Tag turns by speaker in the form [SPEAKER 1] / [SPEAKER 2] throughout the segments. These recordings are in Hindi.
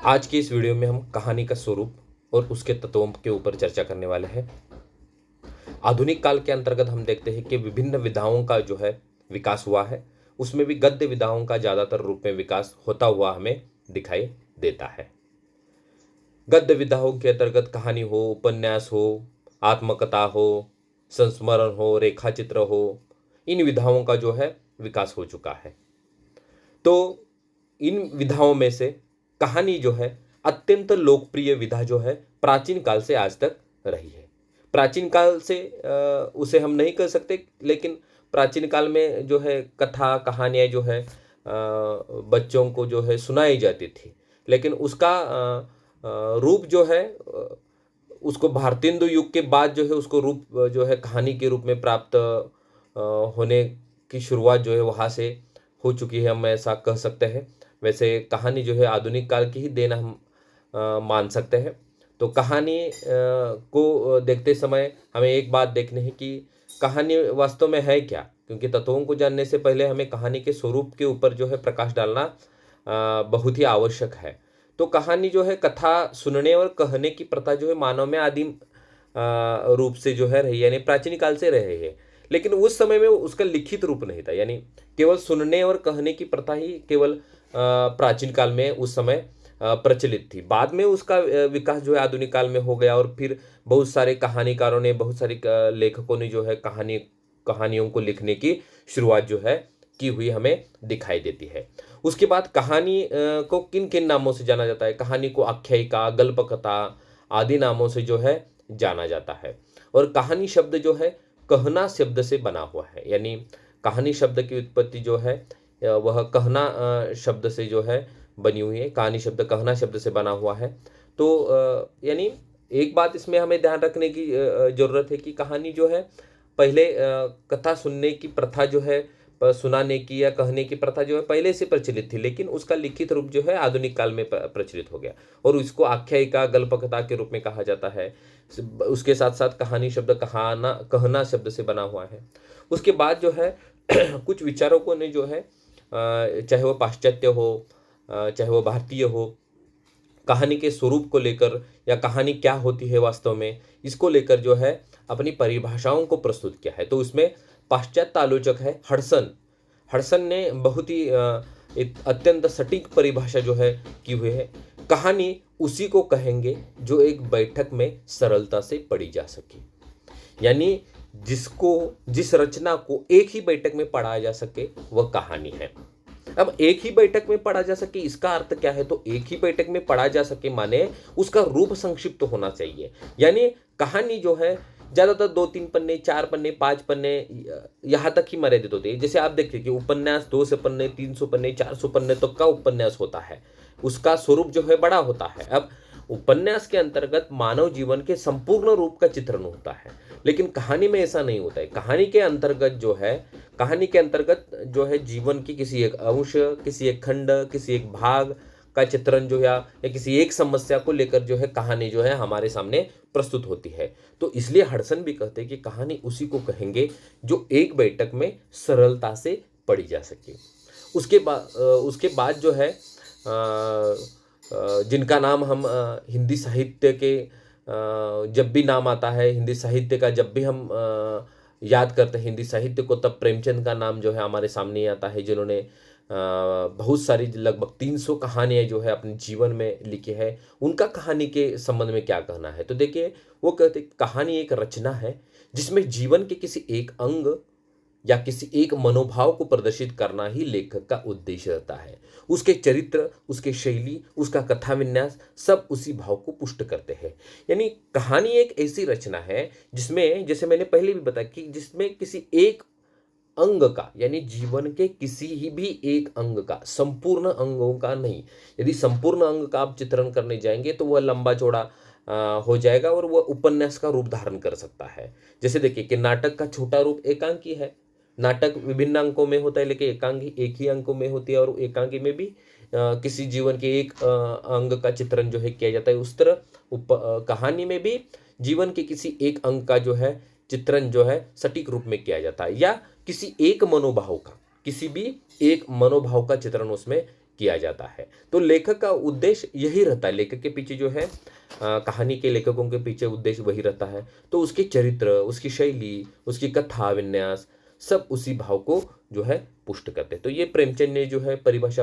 [SPEAKER 1] आज की इस वीडियो में हम कहानी का स्वरूप और उसके तत्वों के ऊपर चर्चा करने वाले हैं। आधुनिक काल के अंतर्गत हम देखते हैं कि विभिन्न विधाओं का जो है विकास हुआ है। उसमें भी गद्य विधाओं का ज़्यादातर रूप में विकास होता हुआ हमें दिखाई देता है। गद्य विधाओं के अंतर्गत कहानी हो, उपन्यास हो, आत्मकथा हो, संस्मरण हो, रेखा चित्र हो, इन विधाओं का जो है विकास हो चुका है। तो इन विधाओं में से कहानी जो है अत्यंत लोकप्रिय विधा जो है प्राचीन काल से आज तक रही है। प्राचीन काल से उसे हम नहीं कर सकते, लेकिन प्राचीन काल में जो है कथा कहानियाँ जो है बच्चों को जो है सुनाई जाती थी। लेकिन उसका रूप जो है उसको भारतेंदु युग के बाद जो है उसको रूप जो है कहानी के रूप में प्राप्त होने की शुरुआत जो है वहाँ से हो चुकी है, हम ऐसा कह सकते हैं। वैसे कहानी जो है आधुनिक काल की ही देन हम मान सकते हैं। तो कहानी को देखते समय हमें एक बात देखनी है कि कहानी वास्तव में है क्या, क्योंकि तत्वों को जानने से पहले हमें कहानी के स्वरूप के ऊपर जो है प्रकाश डालना बहुत ही आवश्यक है। तो कहानी जो है कथा सुनने और कहने की प्रथा जो है मानव में आदिम रूप से जो है रही, यानी प्राचीन काल से रहे है। लेकिन उस समय में उसका लिखित रूप नहीं था, यानी केवल सुनने और कहने की प्रथा ही केवल प्राचीन काल में उस समय प्रचलित थी। बाद में उसका विकास जो है आधुनिक काल में हो गया, और फिर बहुत सारे कहानीकारों ने, बहुत सारे लेखकों ने जो है कहानियों को लिखने की शुरुआत जो है की हुई हमें दिखाई देती है। उसके बाद कहानी को किन किन नामों से जाना जाता है? कहानी को आख्यायिका, गल्पकथा आदि नामों से जो है जाना जाता है। और कहानी शब्द जो है कहना शब्द से बना हुआ है, यानी कहानी शब्द की उत्पत्ति जो है वह कहना शब्द से जो है बनी हुई है। कहानी शब्द कहना शब्द से बना हुआ है। तो यानी एक बात इसमें हमें ध्यान रखने की जरूरत है कि कहानी जो है पहले कथा सुनने की प्रथा जो है, सुनाने की या कहने की प्रथा जो है पहले से प्रचलित थी, लेकिन उसका लिखित रूप जो है आधुनिक काल में प्रचलित हो गया और उसको आख्यायिका, गल्पकथा के रूप में कहा जाता है। उसके साथ साथ कहानी शब्द कहाना कहना शब्द से बना हुआ है। उसके बाद जो है कुछ विचारकों ने जो है चाहे वो पाश्चात्य हो चाहे वो भारतीय हो, कहानी के स्वरूप को लेकर या कहानी क्या होती है वास्तव में, इसको लेकर जो है अपनी परिभाषाओं को प्रस्तुत किया है। तो उसमें पाश्चात्य आलोचक है हडसन। हडसन ने बहुत ही एक अत्यंत सटीक परिभाषा जो है की हुई है। कहानी उसी को कहेंगे जो एक बैठक में सरलता से पढ़ी जा सके, यानी जिस रचना को एक ही बैठक में पढ़ा जा सके वह कहानी है। अब एक ही बैठक में पढ़ा जा सके इसका अर्थ क्या है? तो एक ही बैठक में पढ़ा जा सके माने उसका रूप संक्षिप्त होना चाहिए। यानी कहानी जो है ज्यादातर 2-3 पन्ने, 4 पन्ने, 5 पन्ने यहाँ तक ही मर्यादित होती है। जैसे आप देखिए कि उपन्यास 200 पन्ने, 300 पन्ने, 400 पन्ने तक का उपन्यास होता है, उसका स्वरूप जो है बड़ा होता है। अब उपन्यास के अंतर्गत मानव जीवन के संपूर्ण रूप का चित्रण होता है, लेकिन कहानी में ऐसा नहीं होता है। कहानी के अंतर्गत जो है जीवन की किसी एक अंश, किसी एक खंड, किसी एक भाग का चित्रण जो है या किसी एक समस्या को लेकर जो है कहानी जो है हमारे सामने प्रस्तुत होती है। तो इसलिए हडसन भी कहते हैं कि कहानी उसी को कहेंगे जो एक बैठक में सरलता से पढ़ी जा सके। उसके बाद जो है जिनका नाम हम हिंदी साहित्य के जब भी नाम आता है, हिंदी साहित्य का जब भी हम याद करते हैं हिंदी साहित्य को, तब प्रेमचंद का नाम जो है हमारे सामने आता है, जिन्होंने बहुत सारी लगभग 300 कहानियाँ जो है अपने जीवन में लिखी है। उनका कहानी के संबंध में क्या कहना है? तो देखिए, वो कहते कहानी एक रचना है जिसमें जीवन के किसी एक अंग या किसी एक मनोभाव को प्रदर्शित करना ही लेखक का उद्देश्य रहता है। उसके चरित्र, उसके शैली, उसका कथा विन्यास सब उसी भाव को पुष्ट करते हैं। यानी कहानी एक ऐसी रचना है जिसमें, जैसे मैंने पहले भी बताया कि जिसमें किसी एक अंग का, यानी जीवन के किसी ही भी एक अंग का, संपूर्ण अंगों का नहीं। यदि संपूर्ण अंग का आप चित्रण करने जाएंगे तो वह लंबा चौड़ा हो जाएगा और वह उपन्यास का रूप धारण कर सकता है। जैसे देखिए कि नाटक का छोटा रूप एकांकी है। नाटक विभिन्न अंकों में होता है, लेकिन एकांकी एक ही अंकों में होती है, और एकांकी में भी किसी जीवन के एक अंग का चित्रण जो है किया जाता है। उस तरह कहानी में भी जीवन के किसी एक अंग का जो है चित्रण जो है सटीक रूप में किया जाता है, या किसी एक मनोभाव का, किसी भी एक मनोभाव का चित्रण उसमें किया जाता है। तो लेखक का उद्देश्य यही रहता है, लेखक के पीछे जो है कहानी के लेखकों के पीछे उद्देश्य वही रहता है। तो उसके चरित्र, उसकी शैली, उसकी कथा विन्यास सब उसी भाव को जो है पुष्ट करते हैं। तो ये प्रेमचंद ने जो है परिभाषा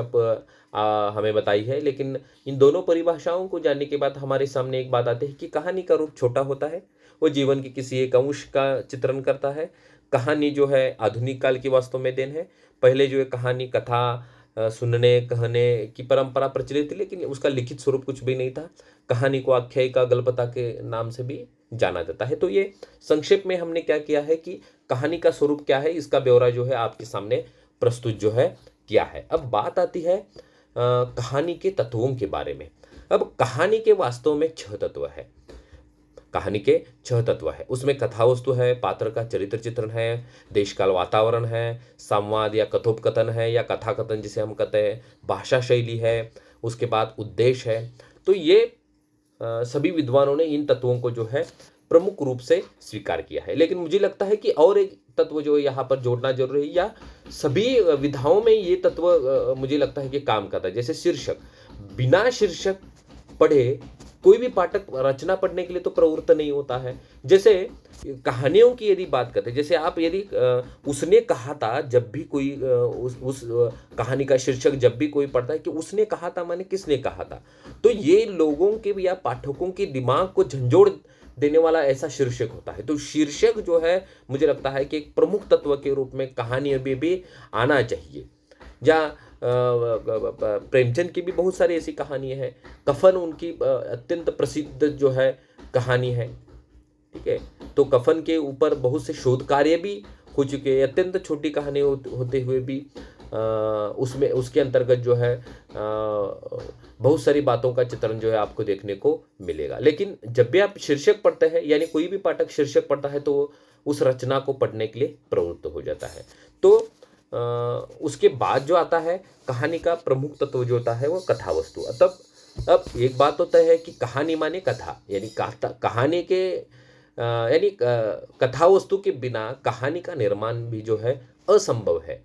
[SPEAKER 1] हमें बताई है। लेकिन इन दोनों परिभाषाओं को जानने के बाद हमारे सामने एक बात आती है कि कहानी का रूप छोटा होता है, वो जीवन के किसी एक अंश का चित्रण करता है। कहानी जो है आधुनिक काल की वास्तव में देन है। पहले जो है कहानी कथा सुनने कहने की परंपरा प्रचलित थी, लेकिन उसका लिखित स्वरूप कुछ भी नहीं था। कहानी को आख्यायिका गल्पता के नाम से भी जाना जाता है। तो ये संक्षेप में हमने क्या किया है कि कहानी का स्वरूप क्या है, इसका ब्यौरा जो है आपके सामने प्रस्तुत जो है किया है। अब बात आती है कहानी के तत्वों के बारे में। अब कहानी के वास्तव में 6 तत्व है। कहानी के 6 तत्व है। उसमें कथा वस्तु है, पात्र का चरित्र चित्रण है, देश काल वातावरण है, संवाद या कथोपकथन है या कथा कथन जिसे हम कहते हैं, भाषा शैली है, उसके बाद उद्देश्य है। तो ये सभी विद्वानों ने इन तत्वों को जो है प्रमुख रूप से स्वीकार किया है। लेकिन मुझे लगता है कि और एक तत्व जो यहाँ पर जोड़ना जरूरी है, या सभी विधाओं में ये तत्व मुझे लगता है कि काम करता है। जैसे शीर्षक, बिना शीर्षक पढ़े कोई भी पाठक रचना पढ़ने के लिए तो प्रवृत्त नहीं होता है। जैसे कहानियों की यदि बात करते हैं, जैसे आप यदि उसने कहा था, जब भी कोई उस कहानी का शीर्षक जब भी कोई पढ़ता है कि उसने कहा था माने किसने कहा था, तो ये लोगों के या पाठकों के दिमाग को झंझोड़ देने वाला ऐसा शीर्षक होता है। तो शीर्षक जो है मुझे लगता है कि एक प्रमुख तत्व के रूप में कहानी अभी भी आना चाहिए। या प्रेमचंद की भी बहुत सारी ऐसी कहानियां हैं। कफन उनकी अत्यंत प्रसिद्ध जो है कहानी है, ठीक है। तो कफन के ऊपर बहुत से शोध कार्य भी हो चुके हैं। अत्यंत छोटी कहानी होते हुए भी उसमें उसके अंतर्गत जो है बहुत सारी बातों का चित्रण जो है आपको देखने को मिलेगा। लेकिन जब भी आप शीर्षक पढ़ते हैं, यानी कोई भी पाठक शीर्षक पढ़ता है, तो उस रचना को पढ़ने के लिए प्रवृत्त हो जाता है। तो उसके बाद जो आता है कहानी का प्रमुख तत्व जो होता है वो कथा वस्तु। तब अब एक बात तो तय है कि कहानी माने कथा, यानी कहानी के यानी कथा वस्तु के बिना कहानी का निर्माण भी जो है असंभव है।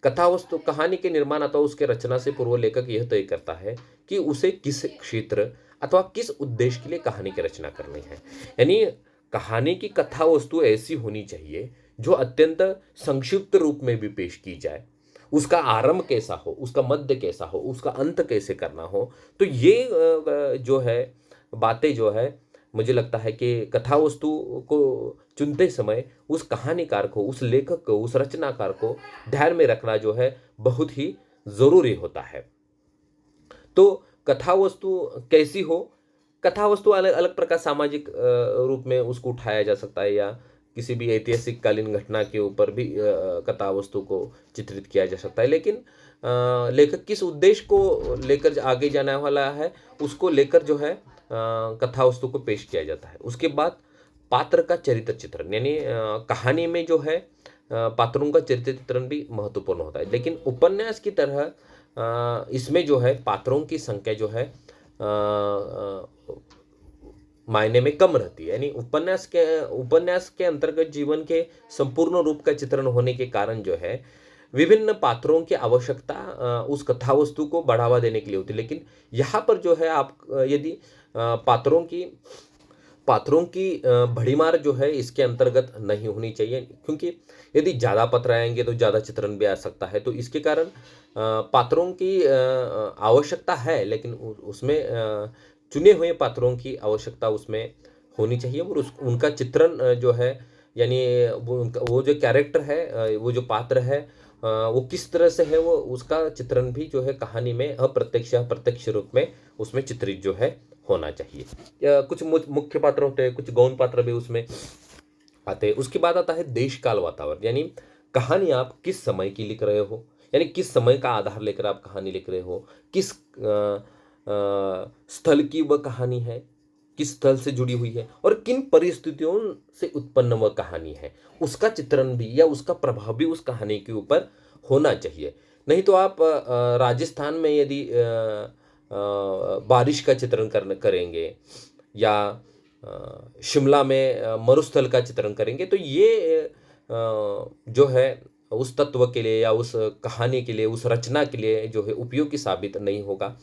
[SPEAKER 1] कथा वस्तु कहानी के निर्माण अथवा उसके रचना से पूर्व लेखक यह तय करता है कि उसे किस क्षेत्र अथवा किस उद्देश्य के लिए कहानी की रचना करनी है। यानी कहानी की कथा वस्तु ऐसी होनी चाहिए जो अत्यंत संक्षिप्त रूप में भी पेश की जाए। उसका आरंभ कैसा हो, उसका मध्य कैसा हो, उसका अंत कैसे करना हो। तो ये जो है बातें जो है मुझे लगता है कि कथा वस्तु को चुनते समय उस कहानीकार को, उस लेखक को, उस रचनाकार को ध्यान में रखना जो है बहुत ही जरूरी होता है। तो कथा वस्तु कैसी हो, कथा वस्तु अलग अलग प्रकार सामाजिक रूप में उसको उठाया जा सकता है, या किसी भी ऐतिहासिक कालीन घटना के ऊपर भी कथा वस्तु को चित्रित किया जा सकता है। लेकिन लेखक किस उद्देश्य को लेकर आगे जाने वाला है उसको लेकर जो है कथा वस्तु को पेश किया जाता है। उसके बाद पात्र का चरित्र चित्रण, यानी कहानी में जो है पात्रों का चरित्र चित्रण भी महत्वपूर्ण होता है। लेकिन उपन्यास की तरह इसमें जो है पात्रों की संख्या जो है मायने में कम रहती है। यानी उपन्यास के अंतर्गत जीवन के संपूर्ण रूप का चित्रण होने के कारण जो है विभिन्न पात्रों की आवश्यकता उस कथा वस्तु को बढ़ावा देने के लिए होती है। लेकिन यहाँ पर जो है आप यदि पात्रों की भड़ीमार जो है इसके अंतर्गत नहीं होनी चाहिए, क्योंकि यदि ज़्यादा पात्र आएंगे तो ज़्यादा चित्रण भी आ सकता है। तो इसके कारण पात्रों की आवश्यकता है, लेकिन उसमें चुने हुए पात्रों की आवश्यकता उसमें होनी चाहिए। और उनका चित्रण जो है, यानी वो जो कैरेक्टर है, वो जो पात्र है वो किस तरह से है, वो उसका चित्रण भी जो है कहानी में अप्रत्यक्ष या प्रत्यक्ष रूप में उसमें चित्रित जो है होना चाहिए। कुछ मुख्य पात्र होते हैं, कुछ गौण पात्र भी उसमें आते हैं। उसके बाद आता है देश काल वातावरण, यानी कहानी आप किस समय की लिख रहे हो, यानी किस समय का आधार लेकर आप कहानी लिख रहे हो, किस स्थल की वह कहानी है, किस स्थल से जुड़ी हुई है, और किन परिस्थितियों से उत्पन्न वह कहानी है, उसका चित्रण भी या उसका प्रभाव भी उस कहानी के ऊपर होना चाहिए। नहीं तो आप राजस्थान में यदि बारिश का चित्रण करेंगे या शिमला में मरुस्थल का चित्रण करेंगे, तो ये जो है उस तत्व के लिए या उस कहानी के लिए, उस रचना के लिए जो है उपयोगी साबित नहीं होगा।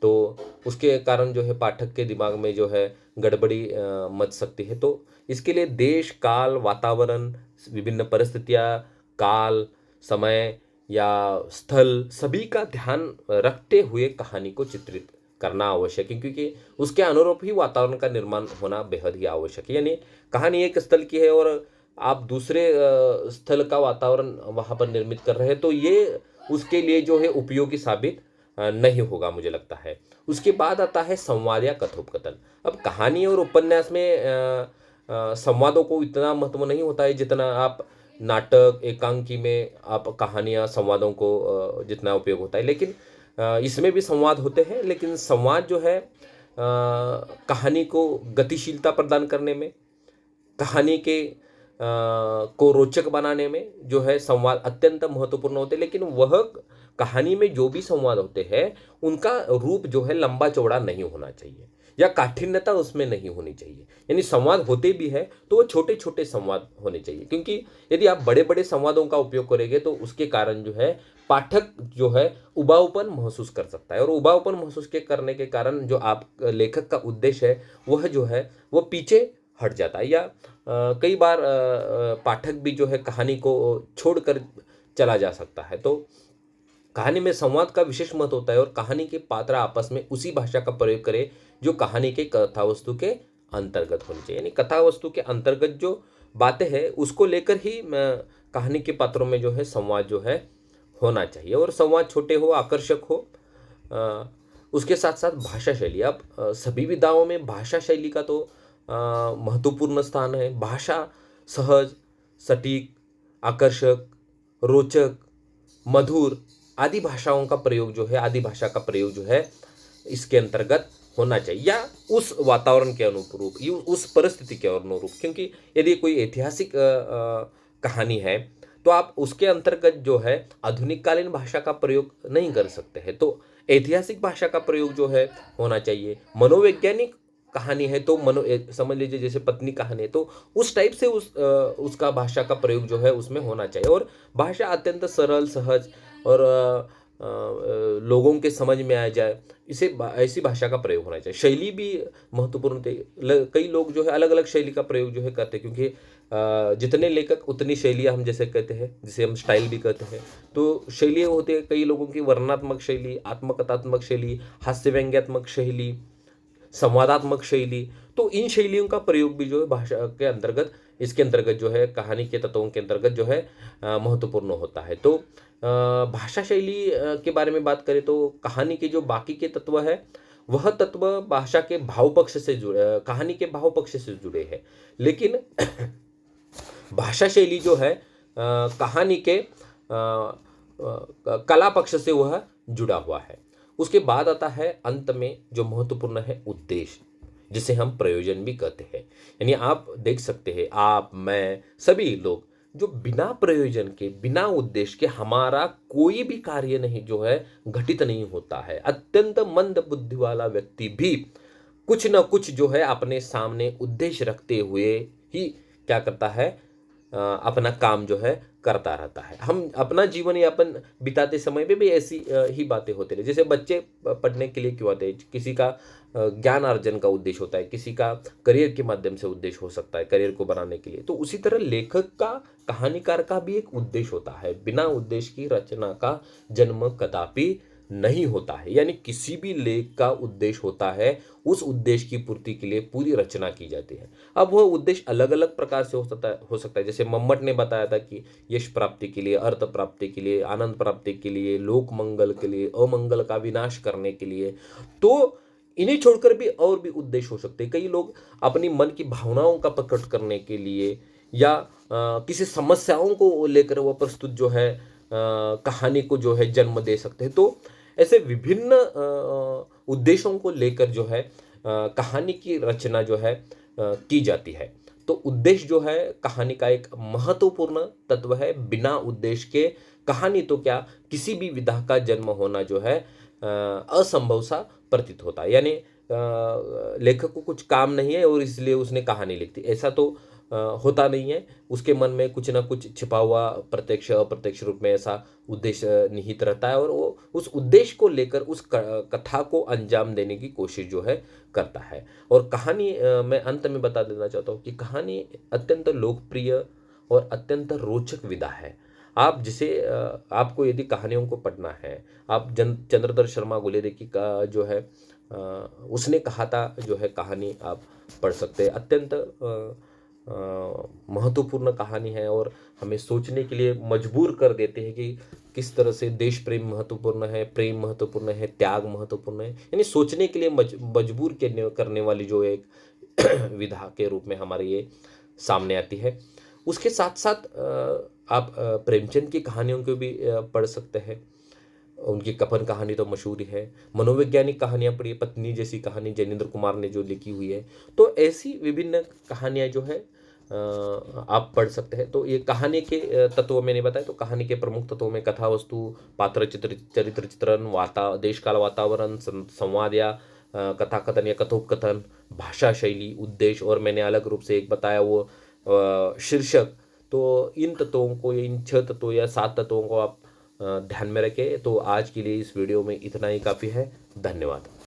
[SPEAKER 1] तो उसके कारण जो है पाठक के दिमाग में जो है गड़बड़ी मच सकती है। तो इसके लिए देश, काल, वातावरण, विभिन्न परिस्थितियाँ, काल, समय या स्थल सभी का ध्यान रखते हुए कहानी को चित्रित करना आवश्यक है, क्योंकि उसके अनुरूप ही वातावरण का निर्माण होना बेहद ही आवश्यक है। यानी कहानी एक स्थल की है और आप दूसरे स्थल का वातावरण वहाँ पर निर्मित कर रहे हैं, तो ये उसके लिए जो है उपयोगी साबित नहीं होगा, मुझे लगता है। उसके बाद आता है संवाद या कथोपकथन। अब कहानी और उपन्यास में संवादों को इतना महत्व नहीं होता है जितना आप नाटक, एकांकी में आप कहानियाँ, संवादों को जितना उपयोग होता है। लेकिन इसमें भी संवाद होते हैं, लेकिन संवाद जो है कहानी को गतिशीलता प्रदान करने में, कहानी के को रोचक बनाने में जो है संवाद अत्यंत महत्वपूर्ण होते हैं। लेकिन वह कहानी में जो भी संवाद होते हैं उनका रूप जो है लंबा चौड़ा नहीं होना चाहिए या काठिन्यता उसमें नहीं होनी चाहिए। यानी संवाद होते भी है तो वो छोटे छोटे संवाद होने चाहिए, क्योंकि यदि आप बड़े बड़े संवादों का उपयोग करेंगे तो उसके कारण जो है पाठक जो है उबाऊपन महसूस कर सकता है, और उबाऊपन महसूस के करने के कारण जो आप लेखक का उद्देश्य है वह जो है वो पीछे हट जाता है, या कई बार पाठक भी जो है कहानी को छोड़कर चला जा सकता है। तो कहानी में संवाद का विशेष महत्व होता है, और कहानी के पात्र आपस में उसी भाषा का प्रयोग करें जो कहानी के कथावस्तु के अंतर्गत होनी चाहिए। यानी कथावस्तु के अंतर्गत जो बातें हैं उसको लेकर ही कहानी के पात्रों में जो है संवाद जो है होना चाहिए, और संवाद छोटे हो, आकर्षक हो। उसके साथ साथ भाषा शैली, अब सभी विधाओं में भाषा शैली का तो महत्वपूर्ण स्थान है। भाषा सहज, सटीक, आकर्षक, रोचक, मधुर आदि भाषाओं का प्रयोग जो है, आदि भाषा का प्रयोग जो है इसके अंतर्गत होना चाहिए, या उस वातावरण के अनुरूप, उस परिस्थिति के अनुरूप। क्योंकि यदि कोई ऐतिहासिक कहानी है तो आप उसके अंतर्गत जो है आधुनिक कालीन भाषा का प्रयोग नहीं कर सकते हैं, तो ऐतिहासिक भाषा का प्रयोग जो है होना चाहिए। मनोवैज्ञानिक कहानी है तो समझ लीजिए जैसे पत्नी कहानी है तो उस टाइप से उसका भाषा का प्रयोग जो है उसमें होना चाहिए, और भाषा अत्यंत सरल, सहज और लोगों के समझ में आ जाए, ऐसी भाषा का प्रयोग होना चाहिए। शैली भी महत्वपूर्ण थी। कई लोग जो है अलग अलग शैली का प्रयोग जो है करते हैं, क्योंकि जितने लेखक उतनी शैलियाँ हम जैसे कहते हैं, जिसे हम स्टाइल भी कहते हैं। तो शैलियाँ होती है कई लोगों की, वर्णनात्मक शैली, आत्मकथात्मक शैली, हास्य व्यंग्यात्मक शैली, संवादात्मक शैली। तो इन शैलियों का प्रयोग भी जो है भाषा के अंतर्गत, इसके अंतर्गत जो है कहानी के तत्वों के अंतर्गत जो है महत्वपूर्ण होता है। तो भाषा शैली के बारे में बात करें तो कहानी के जो बाकी के तत्व है वह तत्व भाषा के भाव पक्ष से जुड़े, कहानी के भाव पक्ष से जुड़े हैं। लेकिन भाषा शैली जो है कहानी के कला पक्ष से वह जुड़ा हुआ है। उसके बाद आता है अंत में जो महत्वपूर्ण है उद्देश्य, जिसे हम प्रयोजन भी कहते हैं। यानी आप देख सकते हैं, आप, मैं, सभी लोग जो बिना प्रयोजन के, बिना उद्देश्य के हमारा कोई भी कार्य नहीं जो है घटित नहीं होता है। अत्यंत मंद बुद्धि वाला व्यक्ति भी कुछ न कुछ जो है अपने सामने उद्देश्य रखते हुए ही क्या करता है, अपना काम जो है करता रहता है। हम अपना जीवन यापन बिताते समय पे भी ऐसी ही बातें होती रही। जैसे बच्चे पढ़ने के लिए क्यों आते हैं, किसी का ज्ञान अर्जन का उद्देश्य होता है, किसी का करियर के माध्यम से उद्देश्य हो सकता है, करियर को बनाने के लिए। तो उसी तरह लेखक का, कहानीकार का भी एक उद्देश्य होता है। बिना उद्देश्य की रचना का जन्म कदापि नहीं होता है। यानी किसी भी लेख का उद्देश्य होता है, उस उद्देश्य की पूर्ति के लिए पूरी रचना की जाती है। अब वह उद्देश्य अलग अलग प्रकार से हो सकता है। जैसे मम्मट ने बताया था कि यश प्राप्ति के लिए, अर्थ प्राप्ति के लिए, आनंद प्राप्ति के लिए, लोक मंगल के लिए, अमंगल का विनाश करने के लिए। तो इन्हें छोड़कर भी और भी उद्देश्य हो सकते हैं। कई लोग अपनी मन की भावनाओं का प्रकट करने के लिए, या किसी समस्याओं को लेकर वह प्रस्तुत जो है कहानी को जो है जन्म दे सकते हैं। तो ऐसे विभिन्न उद्देश्यों को लेकर जो है कहानी की रचना जो है की जाती है। तो उद्देश्य जो है कहानी का एक महत्वपूर्ण तत्व है। बिना उद्देश्य के कहानी तो क्या, किसी भी विधा का जन्म होना जो है असंभव सा प्रतीत होता है। यानी लेखक को कुछ काम नहीं है और इसलिए उसने कहानी लिख दी, ऐसा तो होता नहीं है, उसके मन में कुछ ना कुछ छिपा हुआ प्रत्यक्ष अप्रत्यक्ष रूप में ऐसा उद्देश्य निहित रहता है और वो उस उद्देश्य को लेकर उस कथा को अंजाम देने की कोशिश जो है करता है। और कहानी मैं अंत में बता देना चाहता हूँ कि कहानी अत्यंत लोकप्रिय और अत्यंत रोचक विधा है। आप जिसे आपको यदि कहानियों को पढ़ना है, आप चंद्रधर शर्मा गुलेरिया का जो है उसने कहा था जो है कहानी आप पढ़ सकते हैं। अत्यंत महत्वपूर्ण कहानी है और हमें सोचने के लिए मजबूर कर देते हैं कि किस तरह से देश प्रेम महत्वपूर्ण है, प्रेम महत्वपूर्ण है, त्याग महत्वपूर्ण है, यानी सोचने के लिए मजबूर करने वाली जो एक विधा के रूप में हमारे ये सामने आती है। उसके साथ साथ आप प्रेमचंद की कहानियों को भी पढ़ सकते हैं। उनकी कफन कहानी तो मशहूर ही है। मनोवैज्ञानिक कहानियाँ पढ़िए, पत्नी जैसी कहानी जैनेन्द्र कुमार ने जो लिखी हुई है। तो ऐसी विभिन्न कहानियाँ जो है आप पढ़ सकते हैं। तो ये कहानी के तत्व मैंने बताया, तो कहानी के प्रमुख तत्वों में कथा वस्तु, पात्र चरित्र चित्रण, देश काल वातावरण, संवाद या कथा कथन या कथोपकथन, भाषा शैली, उद्देश्य और मैंने अलग रूप से एक बताया वो शीर्षक। तो इन तत्वों को, इन 6 तत्वों या 7 तत्वों को आप ध्यान में रखें। तो आज के लिए इस वीडियो में इतना ही काफ़ी है। धन्यवाद।